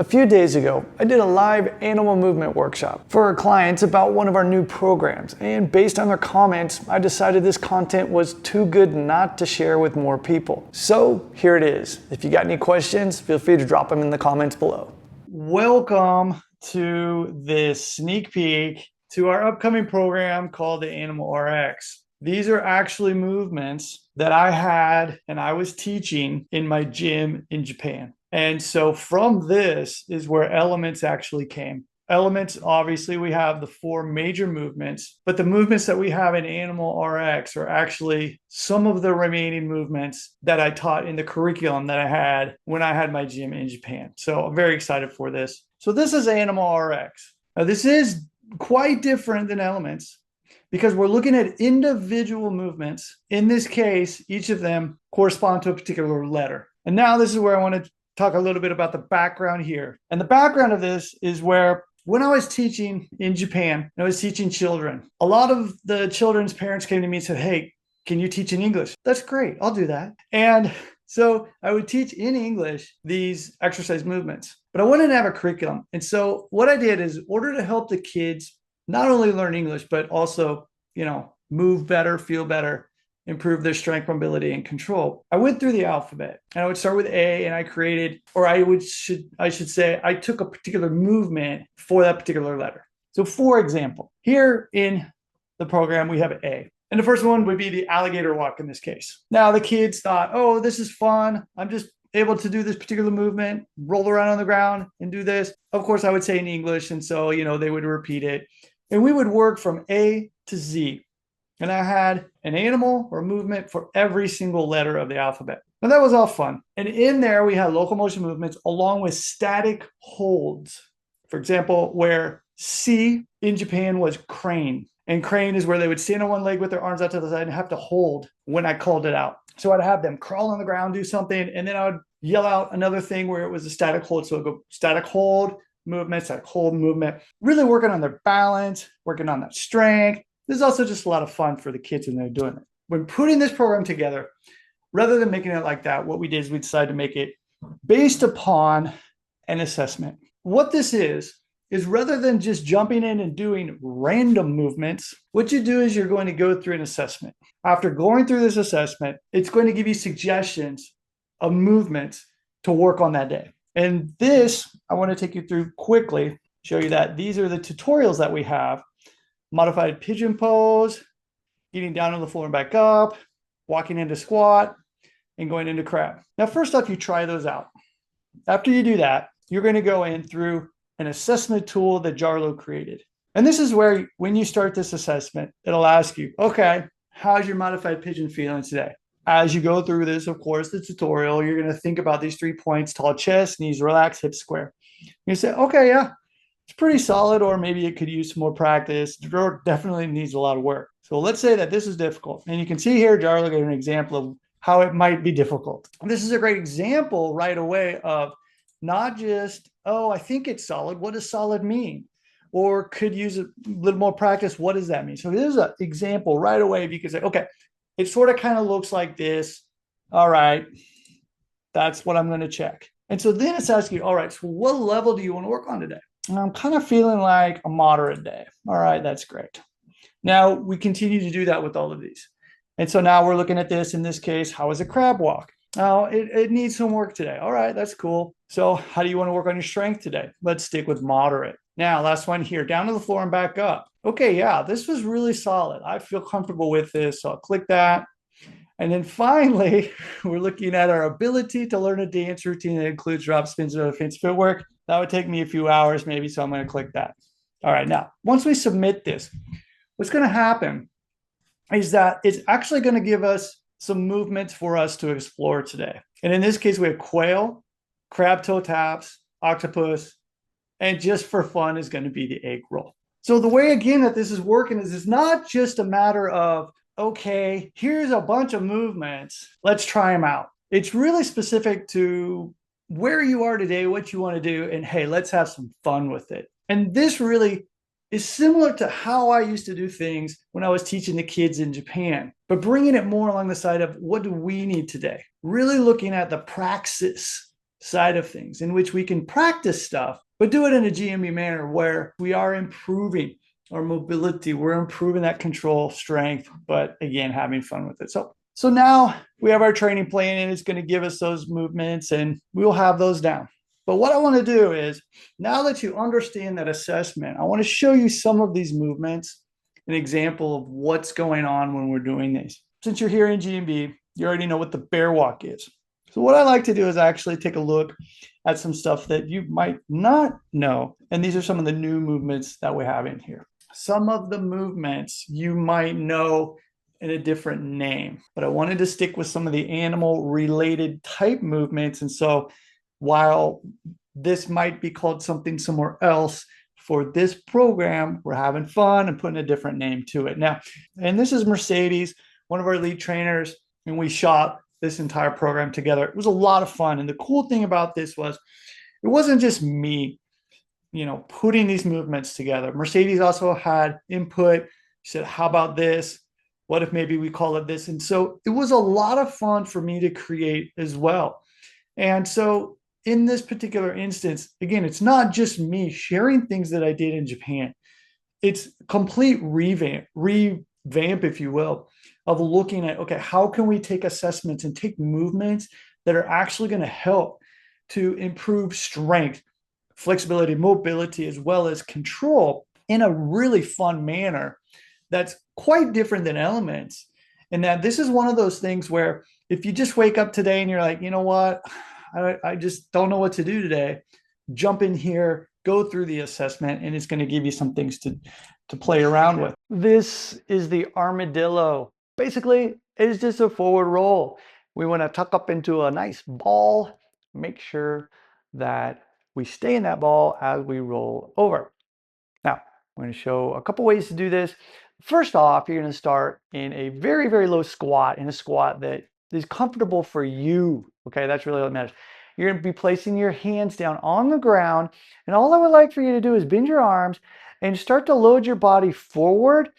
A few days ago, I did a live animal movement workshop for our clients about one of our new programs, and based on their comments, I decided this content was too good not to share with more people. So here it is. If you got any questions, feel free to drop them in the comments below. Welcome to this sneak peek to our upcoming program called the Animal RX. These are actually movements that I had and I was teaching in my gym in Japan. And so from this is where elements actually came. Elements, obviously, we have the 4 major movements, but the movements that we have in Animal RX are actually some of the remaining movements that I taught in the curriculum that I had when I had my gym in Japan. So I'm very excited for this. So this is Animal RX. Now, this is quite different than elements because we're looking at individual movements. In this case, each of them correspond to a particular letter. And now this is where I want to talk a little bit about the background here. And the background of this is where when I was teaching in Japan, I was teaching children. A lot of the children's parents came to me and said, "Hey, can you teach in English?" That's great. I'll do that. And so I would teach in English these exercise movements, but I wanted to have a curriculum. And so what I did is in order to help the kids not only learn English, but also, move better, feel better, improve their strength, mobility, and control, I went through the alphabet. And I would start with A, and I created, or I should say, I took a particular movement for that particular letter. So for example, here in the program, we have A. And the first one would be the alligator walk in this case. Now the kids thought, oh, this is fun. I'm just able to do this particular movement, roll around on the ground and do this. Of course, I would say in English. And so, they would repeat it. And we would work from A to Z. And I had an animal or movement for every single letter of the alphabet. Now that was all fun. And in there, we had locomotion movements along with static holds. For example, where C in Japan was crane. And crane is where they would stand on one leg with their arms out to the side and have to hold when I called it out. So I'd have them crawl on the ground, do something, and then I would yell out another thing where it was a static hold. So I'd go static hold, movement, static hold, movement, really working on their balance, working on that strength. This is also just a lot of fun for the kids when they're doing it. When putting this program together, rather than making it like that, what we did is we decided to make it based upon an assessment. What this is rather than just jumping in and doing random movements, what you do is you're going to go through an assessment. After going through this assessment, it's going to give you suggestions of movements to work on that day. And this, I want to take you through quickly, show you that these are the tutorials that we have. Modified pigeon pose, getting down on the floor and back up, walking into squat, and going into crab. Now, first off, you try those out. After you do that, you're going to go in through an assessment tool that Jarlo created. And this is where, when you start this assessment, it'll ask you, okay, how's your modified pigeon feeling today? As you go through this, of course, the tutorial, you're going to think about these 3 points: tall chest, knees relaxed, hips square. You say, okay, yeah, it's pretty solid, or maybe it could use some more practice. It definitely needs a lot of work. So let's say that this is difficult. And you can see here, Jarlo gave an example of how it might be difficult. This is a great example right away of not just, oh, I think it's solid. What does solid mean? Or could use a little more practice. What does that mean? So this is an example right away. If you could say, okay, it sort of kind of looks like this. All right, that's what I'm going to check. And so then it's asking you, all right, so what level do you want to work on today? And I'm kind of feeling like a moderate day. All right, that's great. Now we continue to do that with all of these. And so now we're looking at this, in this case, how is a crab walk? Oh, it needs some work today. All right, that's cool. So how do you want to work on your strength today? Let's stick with moderate. Now, last one here, down to the floor and back up. Okay, yeah, this was really solid. I feel comfortable with this, so I'll click that. And then finally, we're looking at our ability to learn a dance routine that includes drop spins and other fancy footwork. That would take me a few hours maybe, so I'm going to click that. All right, now, once we submit this, what's going to happen is that it's actually going to give us some movements for us to explore today. And in this case, we have quail, crab toe taps, octopus, and just for fun is going to be the egg roll. So the way, again, that this is working is it's not just a matter of, okay, here's a bunch of movements, let's try them out. It's really specific to where you are today, what you want to do, and hey, let's have some fun with it. And this really is similar to how I used to do things when I was teaching the kids in Japan, but bringing it more along the side of what do we need today? Really looking at the praxis side of things in which we can practice stuff, but do it in a GMB manner where we are improving our mobility, we're improving that control strength, but again, having fun with it. So now we have our training plan and it's going to give us those movements and we'll have those down. But what I want to do is, now that you understand that assessment, I want to show you some of these movements, an example of what's going on when we're doing these. Since you're here in GMB, you already know what the bear walk is. So what I like to do is actually take a look at some stuff that you might not know. And these are some of the new movements that we have in here. Some of the movements you might know in a different name, but I wanted to stick with some of the animal related type movements. And so while this might be called something somewhere else, for this program, we're having fun and putting a different name to it. Now, and this is Mercedes, one of our lead trainers, and we shot this entire program together. It was a lot of fun. And the cool thing about this was it wasn't just me, putting these movements together. Mercedes also had input. She said, how about this? What if maybe we call it this? And so it was a lot of fun for me to create as well. And so in this particular instance, again, it's not just me sharing things that I did in Japan. It's complete revamp, if you will, of looking at, okay, how can we take assessments and take movements that are actually going to help to improve strength, flexibility, mobility, as well as control in a really fun manner that's quite different than elements. And that this is one of those things where if you just wake up today and you're like, you know what, I just don't know what to do today, jump in here, go through the assessment, and it's going to give you some things to play around with. This is the armadillo. Basically, it's just a forward roll. We want to tuck up into a nice ball, make sure that we stay in that ball as we roll over. Now, I'm going to show a couple ways to do this. First off, you're going to start in a very, very low squat, in a squat that is comfortable for you. Okay, that's really what matters. You're going to be placing your hands down on the ground, and all I would like for you to do is bend your arms and start to load your body forward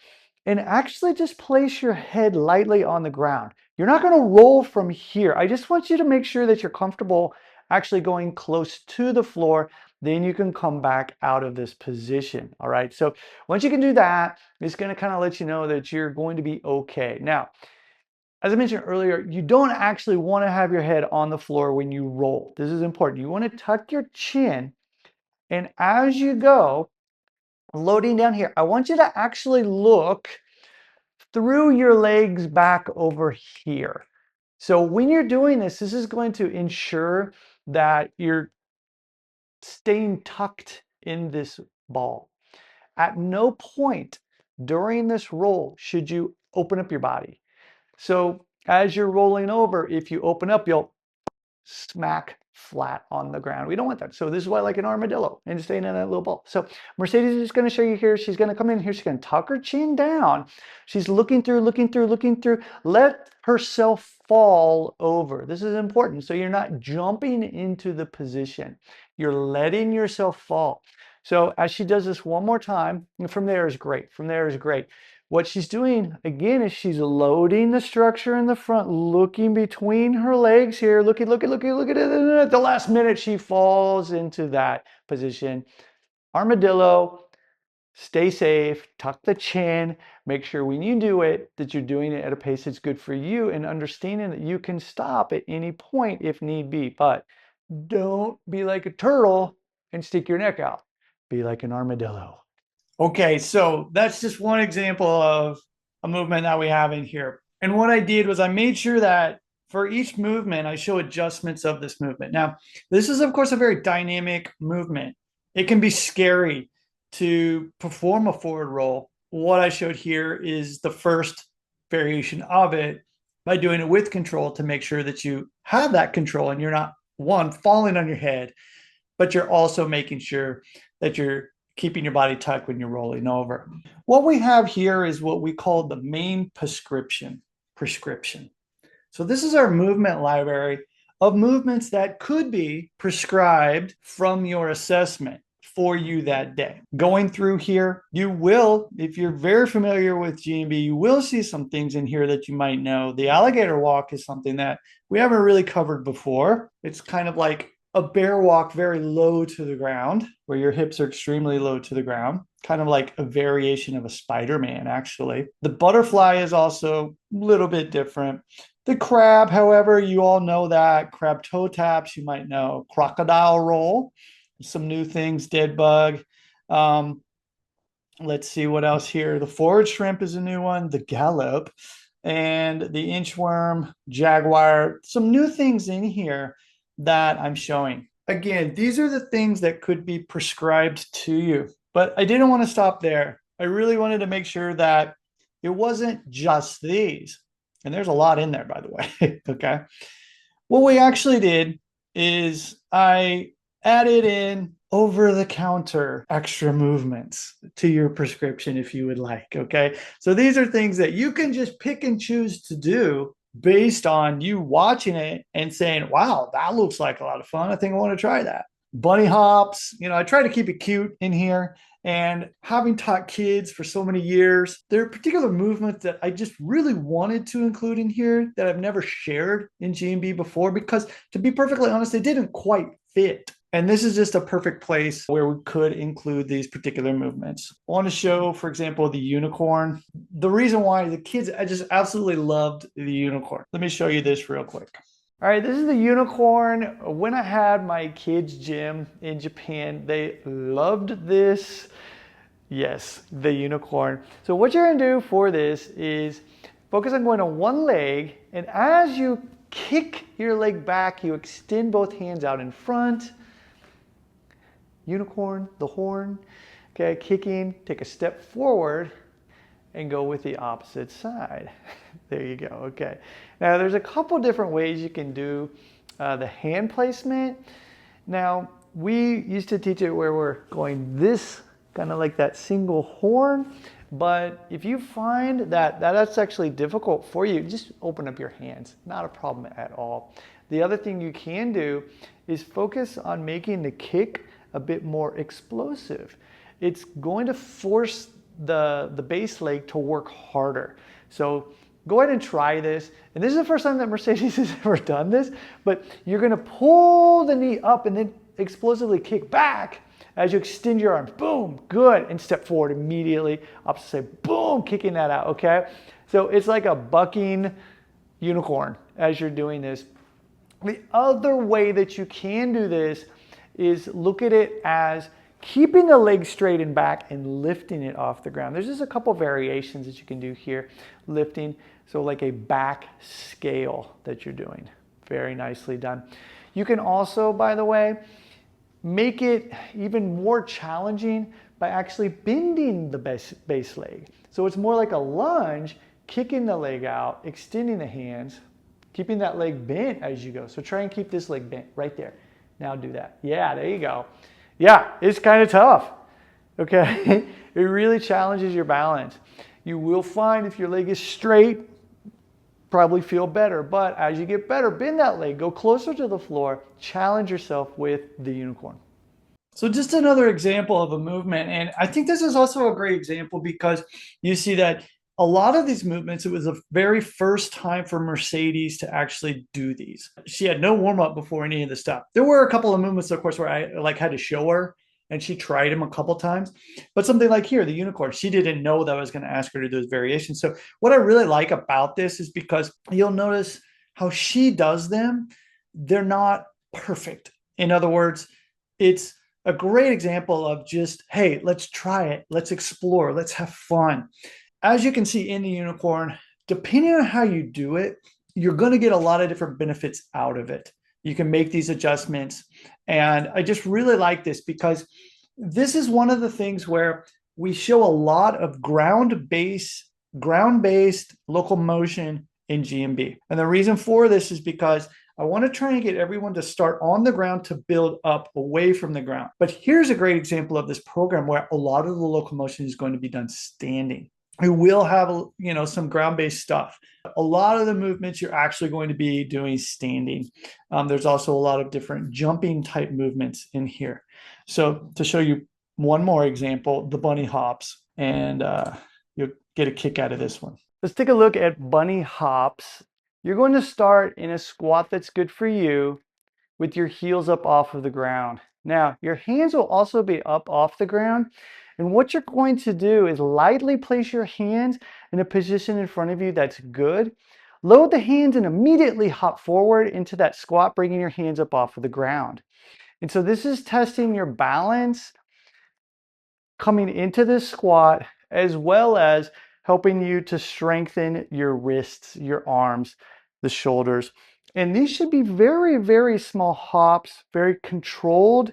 and actually just place your head lightly on the ground. You're not going to roll from here. I just want you to make sure that you're comfortable actually going close to the floor. Then you can come back out of this position. All right. So once you can do that, it's going to kind of let you know that you're going to be okay. Now, as I mentioned earlier, you don't actually want to have your head on the floor when you roll. This is important. You want to tuck your chin. And as you go, loading down here, I want you to actually look through your legs back over here. So when you're doing this, this is going to ensure that you're staying tucked in this ball. At no point during this roll should you open up your body. So as you're rolling over, if you open up, you'll smack flat on the ground. We don't want that. So this is why I like an armadillo and staying in that little ball. So Mercedes is going to show you here. She's going to come in here. She's going to tuck her chin down. She's looking through. Let herself fall over. This is important. So you're not jumping into the position. You're letting yourself fall. So as she does this one more time, and from there is great. From there is great. What she's doing, again, is she's loading the structure in the front, looking between her legs here, looking at it. At the last minute, she falls into that position. Armadillo, stay safe, tuck the chin, make sure when you do it, that you're doing it at a pace that's good for you and understanding that you can stop at any point if need be. But don't be like a turtle and stick your neck out. Be like an armadillo. Okay, so that's just one example of a movement that we have in here. And what I did was I made sure that for each movement, I show adjustments of this movement. Now, this is, of course, a very dynamic movement. It can be scary to perform a forward roll. What I showed here is the first variation of it by doing it with control to make sure that you have that control and you're not, one, falling on your head, but you're also making sure that you're keeping your body tucked when you're rolling over. What we have here is what we call the main prescription. So this is our movement library of movements that could be prescribed from your assessment for you that day. Going through here, you will, if you're very familiar with GMB, you will see some things in here that you might know. The alligator walk is something that we haven't really covered before. It's kind of like a bear walk very low to the ground, where your hips are extremely low to the ground, kind of like a variation of a Spider-Man, actually. The butterfly is also a little bit different. The crab, however, you all know that. Crab toe taps, you might know. Crocodile roll, some new things, dead bug. Um, let's see what else here. The forward shrimp is a new one, the gallop, and the inchworm, jaguar. Some new things in here that I'm showing. Again, these are the things that could be prescribed to you, but I didn't want to stop there. I really wanted to make sure that it wasn't just these. And there's a lot in there, by the way. Okay. What we actually did is I added in over-the-counter extra movements to your prescription if you would like, okay? So these are things that you can just pick and choose to do based on you watching it and saying, wow, that looks like a lot of fun. I think I want to try that. Bunny hops, I try to keep it cute in here. And having taught kids for so many years, there are particular movements that I just really wanted to include in here that I've never shared in G&B before because, to be perfectly honest, they didn't quite fit. And this is just a perfect place where we could include these particular movements. I want to show, for example, the unicorn. The reason why the kids, I just absolutely loved the unicorn. Let me show you this real quick. All right, this is the unicorn. When I had my kids' gym in Japan, they loved this. Yes, the unicorn. So what you're gonna do for this is focus on going on one leg, and as you kick your leg back, you extend both hands out in front. Unicorn, the horn. Okay, kicking, take a step forward and go with the opposite side. There you go, okay. Now there's a couple different ways you can do the hand placement. Now we used to teach it where we're going this, kind of like that single horn, but if you find that that's actually difficult for you, just open up your hands, not a problem at all. The other thing you can do is focus on making the kick a bit more explosive. It's going to force the base leg to work harder. So go ahead and try this. And this is the first time that Mercedes has ever done this, but you're gonna pull the knee up and then explosively kick back as you extend your arms. Boom, good. And step forward immediately. Opposite side, boom, kicking that out, okay? So it's like a bucking unicorn as you're doing this. The other way that you can do this is look at it as keeping the leg straight and back and lifting it off the ground. There's just a couple variations that you can do here. Lifting, so like a back scale that you're doing. Very nicely done. You can also, by the way, make it even more challenging by actually bending the base leg. So it's more like a lunge, kicking the leg out, extending the hands, keeping that leg bent as you go. So try and keep this leg bent right there. Now do that. Yeah, there you go. Yeah, it's kind of tough, okay? It really challenges your balance. You will find if your leg is straight, probably feel better, but as you get better, bend that leg, go closer to the floor, challenge yourself with the unicorn. So just another example of a movement, and I think this is also a great example because you see that a lot of these movements, it was the very first time for Mercedes to actually do these. She had no warm up before any of this stuff. There were a couple of movements, of course, where I had to show her and she tried them a couple times. But something like here, the unicorn, she didn't know that I was going to ask her to do this variation. So what I really like about this is because you'll notice how she does them. They're not perfect. In other words, it's a great example of just, hey, let's try it. Let's explore. Let's have fun. As you can see in the unicorn, depending on how you do it, you're going to get a lot of different benefits out of it. You can make these adjustments. And I just really like this because this is one of the things where we show a lot of ground-based locomotion in G&B. And the reason for this is because I want to try and get everyone to start on the ground to build up away from the ground. But here's a great example of this program where a lot of the locomotion is going to be done standing. We will have, some ground-based stuff. A lot of the movements you're actually going to be doing standing. There's also a lot of different jumping type movements in here. So to show you one more example, the bunny hops, and you'll get a kick out of this one. Let's take a look at bunny hops. You're going to start in a squat that's good for you. with your heels up off of the ground. Now, your hands will also be up off the ground. And what you're going to do is lightly place your hands in a position in front of you that's good. Load the hands and immediately hop forward into that squat, bringing your hands up off of the ground. And so this is testing your balance coming into this squat, as well as helping you to strengthen your wrists, your arms, the shoulders. And these should be very, very small hops, very controlled.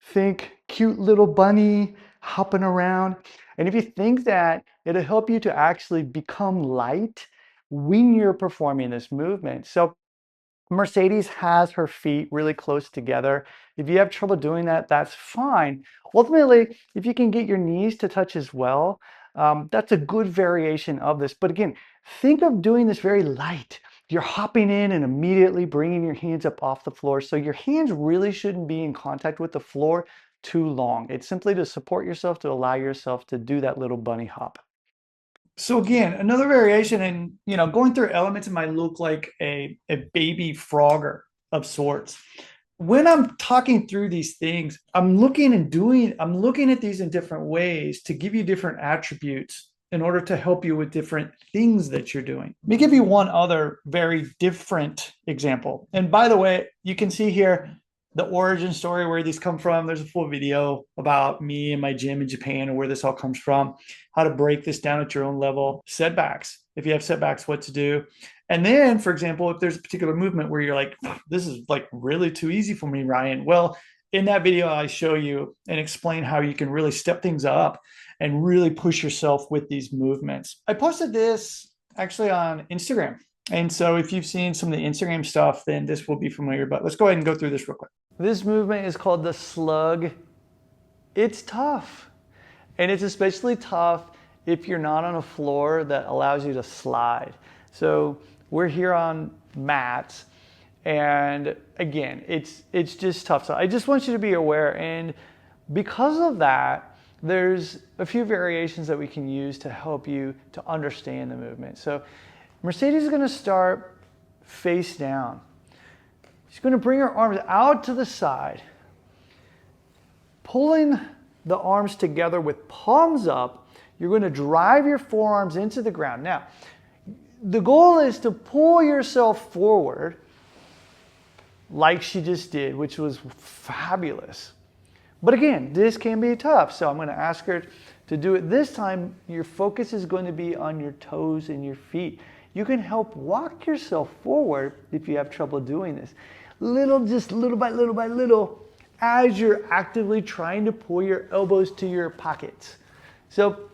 Think cute little bunny hopping around. And if you think that, it'll help you to actually become light when you're performing this movement. So Mercedes has her feet really close together. If you have trouble doing that, that's fine. Ultimately, if you can get your knees to touch as well, that's a good variation of this. But again, think of doing this very light. You're hopping in and immediately bringing your hands up off the floor. So your hands really shouldn't be in contact with the floor too long. It's simply to support yourself, to allow yourself to do that little bunny hop. So again, another variation, and going through elements, it might look like a baby frogger of sorts. When I'm talking through these things, I'm looking at these in different ways to give you different attributes in order to help you with different things that you're doing. Let me give you one other very different example. And by the way, you can see here the origin story, where these come from. There's a full video about me and my gym in Japan and where this all comes from, how to break this down at your own level, setbacks. If you have setbacks, what to do. And then, for example, if there's a particular movement where you're like, this is like really too easy for me, Ryan. Well, in that video, I show you and explain how you can really step things up and really push yourself with these movements. I posted this actually on Instagram. And so if you've seen some of the Instagram stuff, then this will be familiar, but let's go ahead and go through this real quick. This movement is called the slug. It's tough. And it's especially tough if you're not on a floor that allows you to slide. So we're here on mats. And again, it's just tough. So I just want you to be aware. And because of that, there's a few variations that we can use to help you to understand the movement. So Mercedes is going to start face down. She's going to bring her arms out to the side, pulling the arms together with palms up. You're going to drive your forearms into the ground. Now, the goal is to pull yourself forward like she just did, which was fabulous. But again, this can be tough. So I'm going to ask her to do it this time. Your focus is going to be on your toes and your feet. You can help walk yourself forward if you have trouble doing this. Just little by little, as you're actively trying to pull your elbows to your pockets. So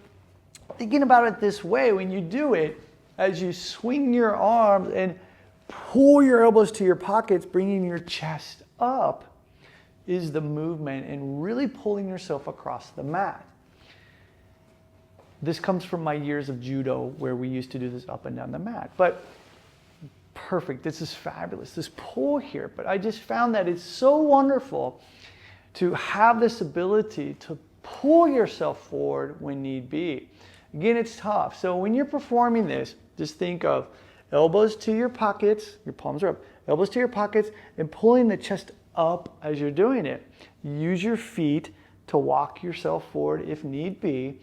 thinking about it this way, when you do it, as you swing your arms and pull your elbows to your pockets, bringing your chest up is the movement and really pulling yourself across the mat. This comes from my years of judo, where we used to do this up and down the mat. But perfect, this is fabulous, this pull here. But I just found that it's so wonderful to have this ability to pull yourself forward when need be. Again, it's tough. So when you're performing this, just think of elbows to your pockets, your palms are up, elbows to your pockets, and pulling the chest up as you're doing it. Use your feet to walk yourself forward if need be.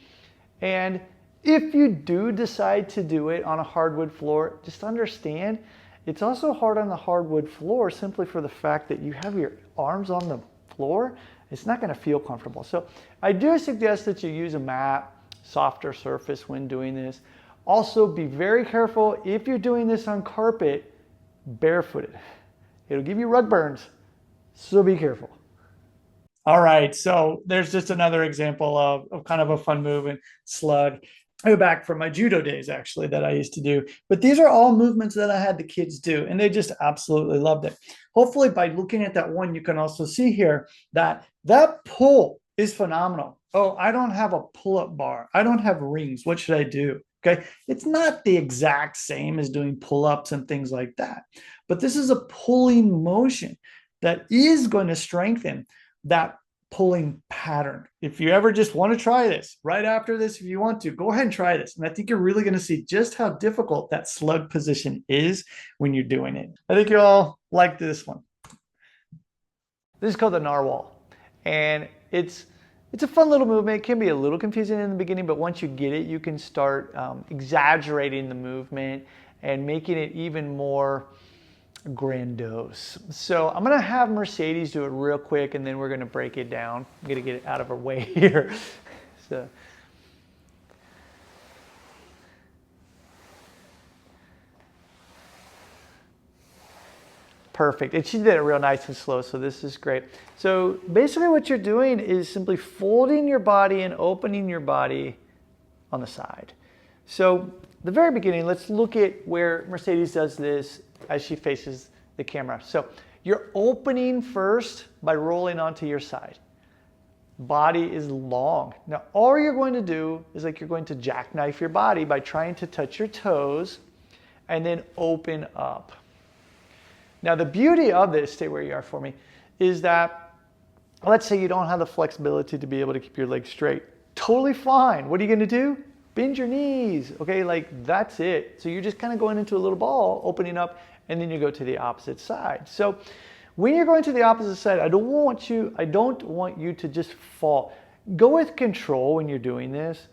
And if you do decide to do it on a hardwood floor, just understand it's also hard on the hardwood floor simply for the fact that you have your arms on the floor. It's not going to feel comfortable. So I do suggest that you use a mat, softer surface when doing this. Also, be very careful if you're doing this on carpet, barefooted. It'll give you rug burns, so be careful. All right, so there's just another example of kind of a fun movement, slug. I go back from my judo days, actually, that I used to do. But these are all movements that I had the kids do, and they just absolutely loved it. Hopefully, by looking at that one, you can also see here that that pull is phenomenal. Oh, I don't have a pull-up bar. I don't have rings. What should I do? Okay, it's not the exact same as doing pull-ups and things like that. But this is a pulling motion that is going to strengthen that pulling pattern. If you ever just want to try this, right after this, if you want to, go ahead and try this. And I think you're really going to see just how difficult that slug position is when you're doing it. I think you all like this one. This is called the narwhal. And it's a fun little movement. It can be a little confusing in the beginning, but once you get it, you can start exaggerating the movement and making it even more grandiose. So I'm gonna have Mercedes do it real quick, and then we're gonna break it down. I'm gonna get it out of her way here. So. Perfect. And she did it real nice and slow, so this is great. So basically what you're doing is simply folding your body and opening your body on the side. So the very beginning, let's look at where Mercedes does this as she faces the camera. So you're opening first by rolling onto your side. Body is long. Now all you're going to do is like you're going to jackknife your body by trying to touch your toes and then open up. Now the beauty of this, stay where you are for me, is that let's say you don't have the flexibility to be able to keep your legs straight. Totally fine. What are you gonna do? Bend your knees, okay? Like that's it. So you're just kind of going into a little ball, opening up, and then you go to the opposite side. So when you're going to the opposite side, I don't want you to just fall. Go with control when you're doing this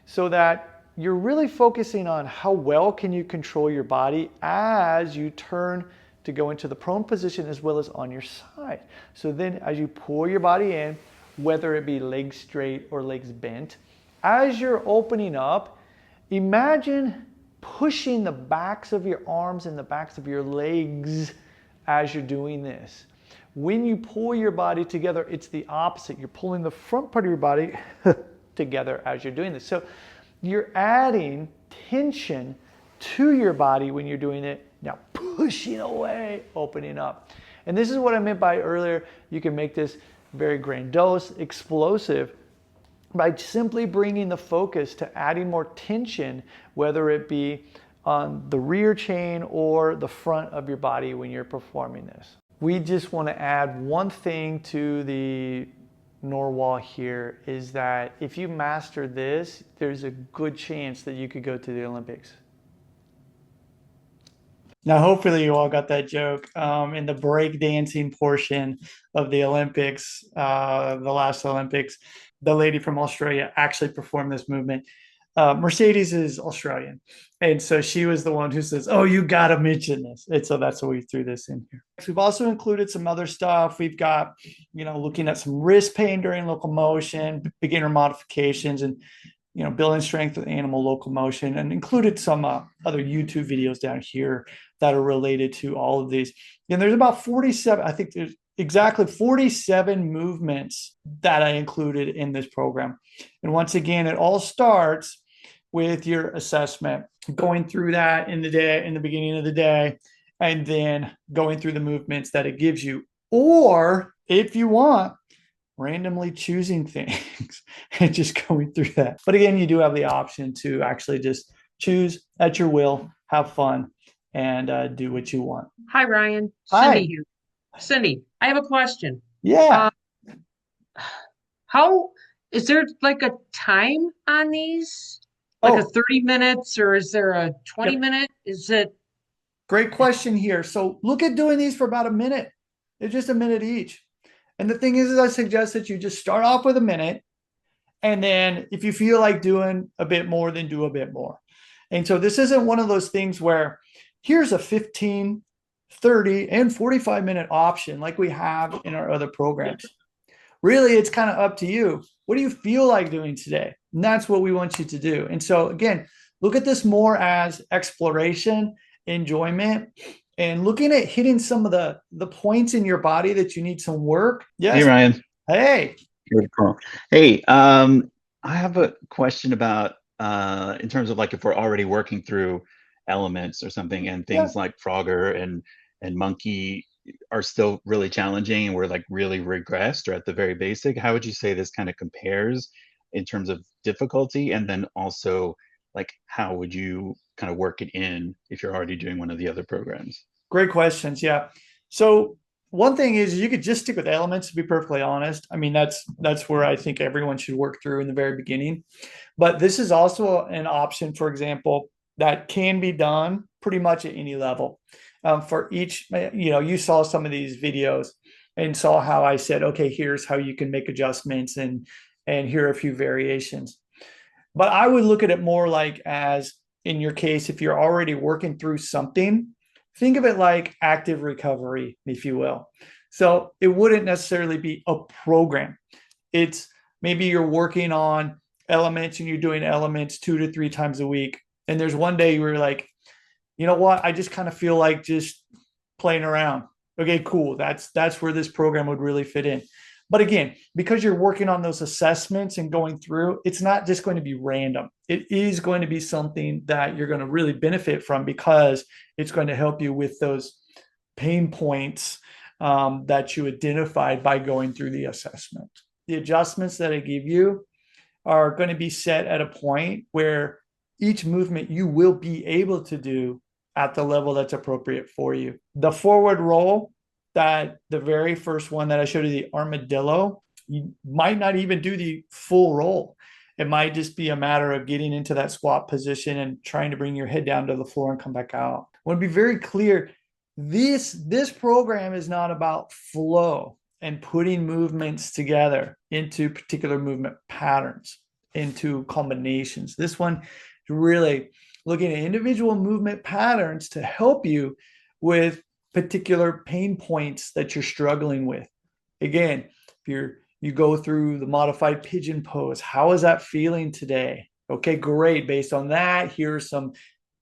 so that you're really focusing on how well can you control your body as you turn to go into the prone position as well as on your side. So then as you pull your body in, whether it be legs straight or legs bent, as you're opening up, imagine pushing the backs of your arms and the backs of your legs as you're doing this. When you pull your body together, it's the opposite. You're pulling the front part of your body together as you're doing this. So you're adding tension to your body when you're doing it. Now pushing away, opening up. And this is what I meant by earlier. You can make this very grandiose, explosive by simply bringing the focus to adding more tension, whether it be on the rear chain or the front of your body when you're performing this. We just want to add one thing to the narwhal here is that if you master this, there's a good chance that you could go to the Olympics. Now, hopefully you all got that joke. In the breakdancing portion of the Olympics, the last Olympics, the lady from Australia actually performed this movement. Mercedes is Australian. And so she was the one who says, oh, you got to mention this. And so that's why we threw this in here. We've also included some other stuff. We've got, looking at some wrist pain during locomotion, beginner modifications, and building strength with animal locomotion, and included some other YouTube videos down here that are related to all of these. And there's about 47, I think there's exactly 47 movements that I included in this program. And once again, it all starts with your assessment, going through that in the beginning of the day, and then going through the movements that it gives you. Or if you want, randomly choosing things and just going through that. But again, you do have the option to actually just choose at your will, have fun, and do what you want. Hi, Ryan. Hi. Cindy here. Cindy, I have a question. Yeah. How is there like a time on these? Like a 30 minutes, or is there a 20 minute? Is it? Great question here. So look at doing these for about a minute. It's just a minute each. And the thing is I suggest that you just start off with a minute. And then if you feel like doing a bit more, then do a bit more. And so this isn't one of those things where here's a 15, 30, and 45-minute option like we have in our other programs. Really, it's kind of up to you. What do you feel like doing today? And that's what we want you to do. And so again, look at this more as exploration, enjoyment, and looking at hitting some of the points in your body that you need some work. Yes. Hey, Ryan. Hey. Good call. Hey, I have a question about in terms of like if we're already working through elements or something, and things like Frogger and Monkey are still really challenging, and we're like really regressed or at the very basic. How would you say this kind of compares in terms of difficulty? And then also, like, how would you kind of work it in if you're already doing one of the other programs? Great questions. Yeah. So one thing is you could just stick with elements, to be perfectly honest. I mean, that's where I think everyone should work through in the very beginning. But this is also an option, for example, that can be done pretty much at any level. For each, you saw some of these videos, and saw how I said, okay, here's how you can make adjustments and here are a few variations. But I would look at it more like, as in your case, if you're already working through something, think of it like active recovery, if you will. So it wouldn't necessarily be a program. It's maybe you're working on elements and you're doing elements 2 to 3 times a week. And there's one day where you're like, you know what? I just kind of feel like just playing around. Okay, cool. That's where this program would really fit in. But again, because you're working on those assessments and going through, it's not just going to be random. It is going to be something that you're going to really benefit from, because it's going to help you with those pain points that you identified by going through the assessment. The adjustments that I give you are going to be set at a point where each movement you will be able to do at the level that's appropriate for you. The forward roll, that the very first one that I showed you, the armadillo, you might not even do the full roll. It might just be a matter of getting into that squat position and trying to bring your head down to the floor and come back out. I want to be very clear. This program is not about flow and putting movements together into particular movement patterns, into combinations. This one is really looking at individual movement patterns to help you with particular pain points that you're struggling with. Again, if you go through the modified pigeon pose, how is that feeling today? Okay, great. Based on that, here's some,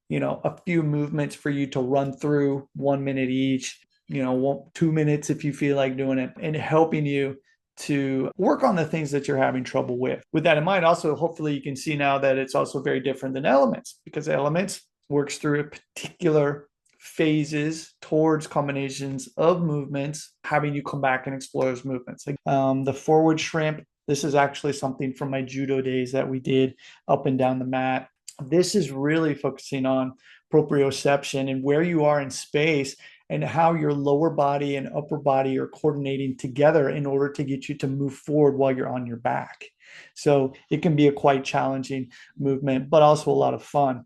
a few movements for you to run through, 1 minute each, 2 minutes if you feel like doing it, and helping you to work on the things that you're having trouble with. With that in mind, also, hopefully you can see now that it's also very different than elements, because elements works through a particular phases towards combinations of movements, having you come back and explore those movements. The forward shrimp, this is actually something from my judo days that we did up and down the mat. This is really focusing on proprioception and where you are in space and how your lower body and upper body are coordinating together in order to get you to move forward while you're on your back. So it can be a quite challenging movement, but also a lot of fun.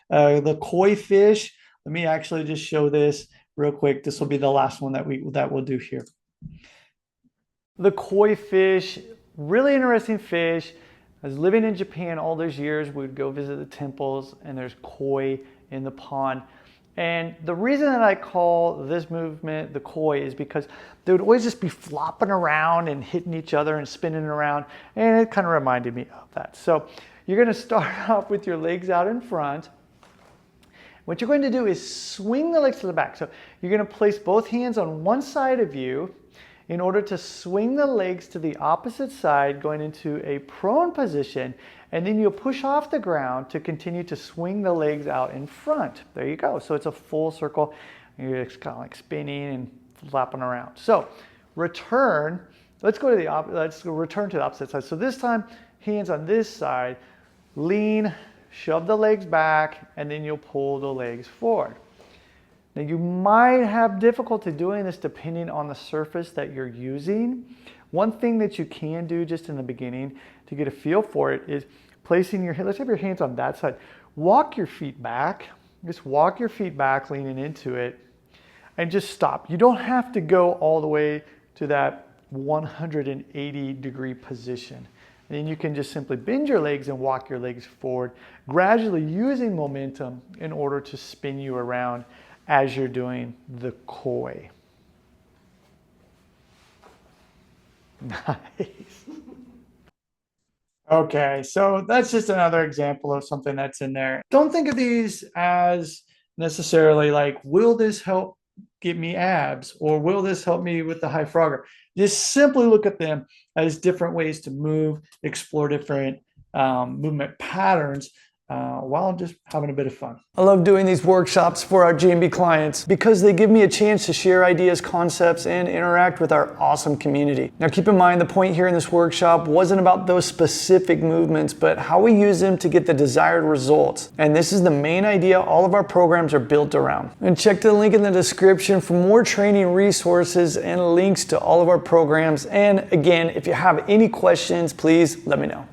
The koi fish, let me actually just show this real quick. This will be the last one that we'll do here. The koi fish, really interesting fish. I was living in Japan all those years. We would go visit the temples and there's koi in the pond. And the reason that I call this movement the koi is because they would always just be flopping around and hitting each other and spinning around. And it kind of reminded me of that. So you're going to start off with your legs out in front. What you're going to do is swing the legs to the back. So you're going to place both hands on one side of you in order to swing the legs to the opposite side, going into a prone position. And then you'll push off the ground to continue to swing the legs out in front. There you go. So it's a full circle. You're just kind of like spinning and flapping around. So return. Let's return to the opposite side. So this time, hands on this side, lean, shove the legs back, and then you'll pull the legs forward. Now you might have difficulty doing this depending on the surface that you're using. One thing that you can do just in the beginning to get a feel for it is placing your, let's have your hands on that side. Walk your feet back. Just walk your feet back, leaning into it, and just stop. You don't have to go all the way to that 180-degree position. And then you can just simply bend your legs and walk your legs forward, gradually using momentum in order to spin you around as you're doing the koi. Nice. Okay, so that's just another example of something that's in there. Don't think of these as necessarily like, will this help get me abs, or will this help me with the high frogger? Just simply look at them as different ways to move, explore different movement patterns while just having a bit of fun. I love doing these workshops for our GMB clients because they give me a chance to share ideas, concepts, and interact with our awesome community. Now keep in mind, the point here in this workshop wasn't about those specific movements, but how we use them to get the desired results. And this is the main idea all of our programs are built around. And check the link in the description for more training resources and links to all of our programs. And again, if you have any questions, please let me know.